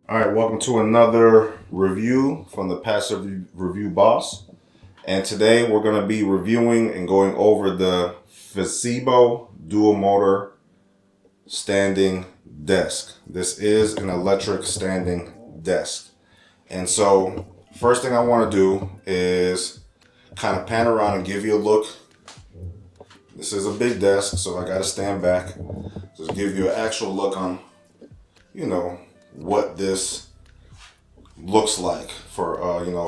All right, welcome to another review from the Passive Review Boss. And today we're going to be reviewing and going over the FEZIBO dual motor standing desk. This is an electric standing desk. And so first thing I want to do is kind of pan around and give you a look. This is a big desk, so I got to stand back. Just give you an actual look on, what this looks like for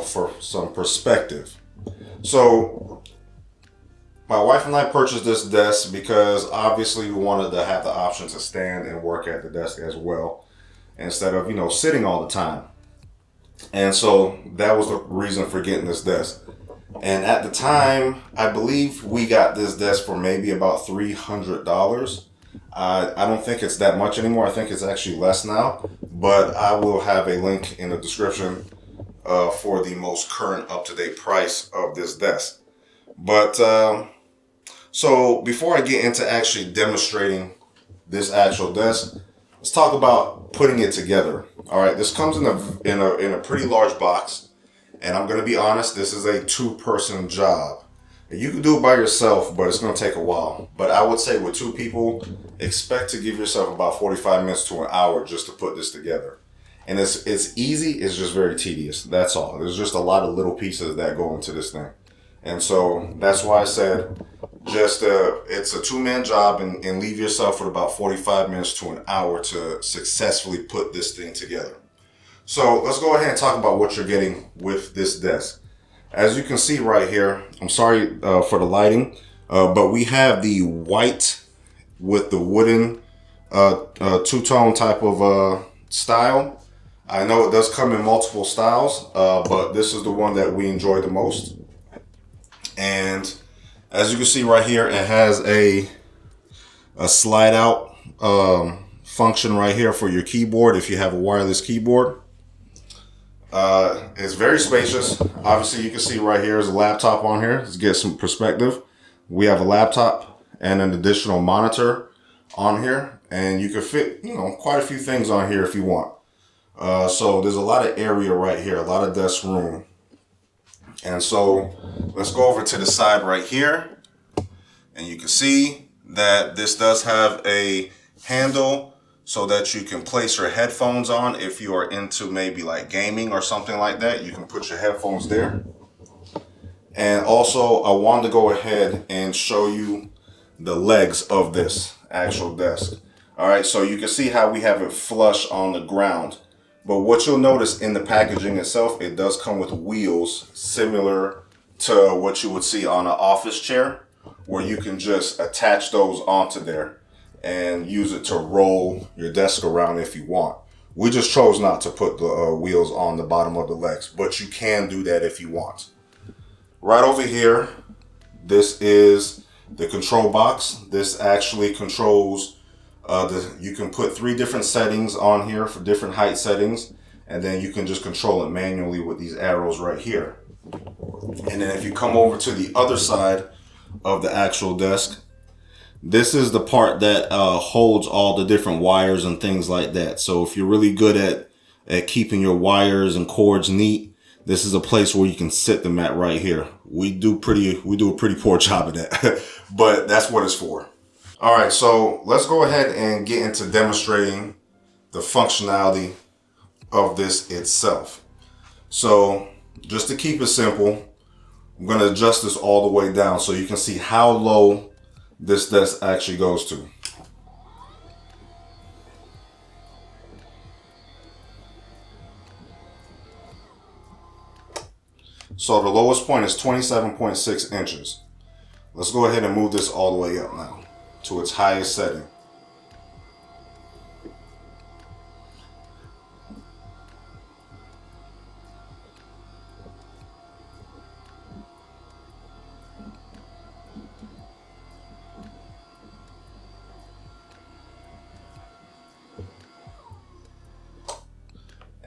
for some perspective. So my wife and I purchased this desk because obviously we wanted to have the option to stand and work at the desk as well instead of sitting all the time. And so that was the reason for getting this desk. And at the time, I believe we got this desk for maybe about $300. I don't think it's that much anymore. I think it's actually less now, but I will have a link in the description for the most current up-to-date price of this desk. But so before I get into actually demonstrating this actual desk, let's talk about putting it together. All right, this comes in a pretty large box, and I'm going to be honest, this is a two-person job. You can do it by yourself, but it's going to take a while. But I would say with two people, expect to give yourself about 45 minutes to an hour just to put this together. And it's easy, it's just very tedious. That's all. There's just a lot of little pieces that go into this thing. And so that's why I said it's a two-man job and leave yourself with about 45 minutes to an hour to successfully put this thing together. So let's go ahead and talk about what you're getting with this desk. As you can see right here, I'm sorry for the lighting, but we have the white with the wooden two-tone type of style. I know it does come in multiple styles, but this is the one that we enjoy the most. And as you can see right here, it has a slide out function right here for your keyboard if you have a wireless keyboard. It's very spacious. Obviously, you can see right here is a laptop on here. Let's get some perspective. We have a laptop and an additional monitor on here, and you can fit, quite a few things on here if you want. So there's a lot of area right here, a lot of desk room. And so let's go over to the side right here, and you can see that this does have a handle so that you can place your headphones on. If you are into maybe like gaming or something like that, you can put your headphones there. And also I wanted to go ahead and show you the legs of this actual desk. All right, so you can see how we have it flush on the ground. But what you'll notice in the packaging itself, it does come with wheels similar to what you would see on an office chair, where you can just attach those onto there and use it to roll your desk around if you want. We just chose not to put the wheels on the bottom of the legs, but you can do that if you want. Right over here, this is the control box. This actually controls, you can put 3 different settings on here for different height settings, and then you can just control it manually with these arrows right here. And then if you come over to the other side of the actual desk, this is the part that holds all the different wires and things like that. So if you're really good at keeping your wires and cords neat, this is a place where you can sit them at right here. We do a pretty poor job of that, but that's what it's for. All right, so let's go ahead and get into demonstrating the functionality of this itself. So just to keep it simple, I'm going to adjust this all the way down so you can see how low this desk actually goes to. So the lowest point is 27.6 inches. Let's go ahead and move this all the way up now to its highest setting.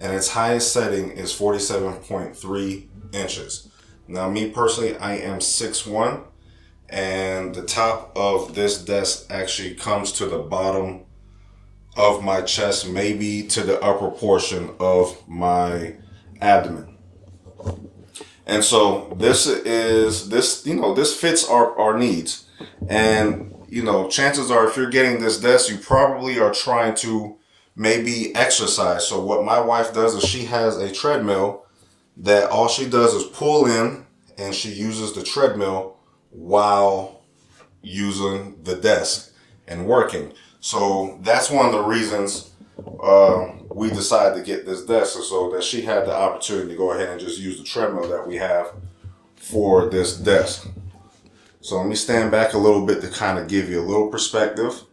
And its highest setting is 47.3 inches. Now, me personally, I am 6'1", and the top of this desk actually comes to the bottom of my chest, maybe to the upper portion of my abdomen. And so this fits our needs. And, chances are if you're getting this desk, you probably are trying to maybe exercise. So what my wife does is she has a treadmill that all she does is pull in, and she uses the treadmill while using the desk and working. So that's one of the reasons we decided to get this desk, so that she had the opportunity to go ahead and just use the treadmill that we have for this desk. So let me stand back a little bit to kind of give you a little perspective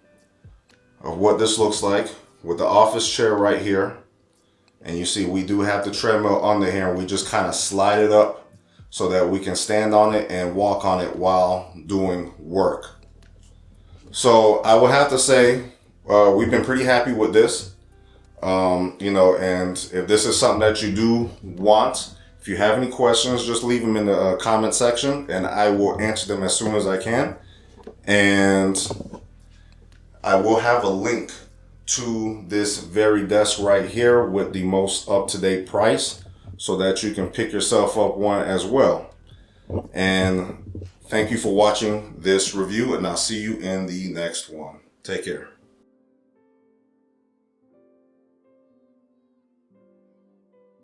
of what this looks like with the office chair right here. And you see we do have the treadmill under here, and we just kind of slide it up so that we can stand on it and walk on it while doing work. So I would have to say we've been pretty happy with this. And if this is something that you do want, if you have any questions, just leave them in the comment section, and I will answer them as soon as I can. And I will have a link to this very desk right here with the most up-to-date price, so that you can pick yourself up one as well. And thank you for watching this review, and I'll see you in the next one. Take care.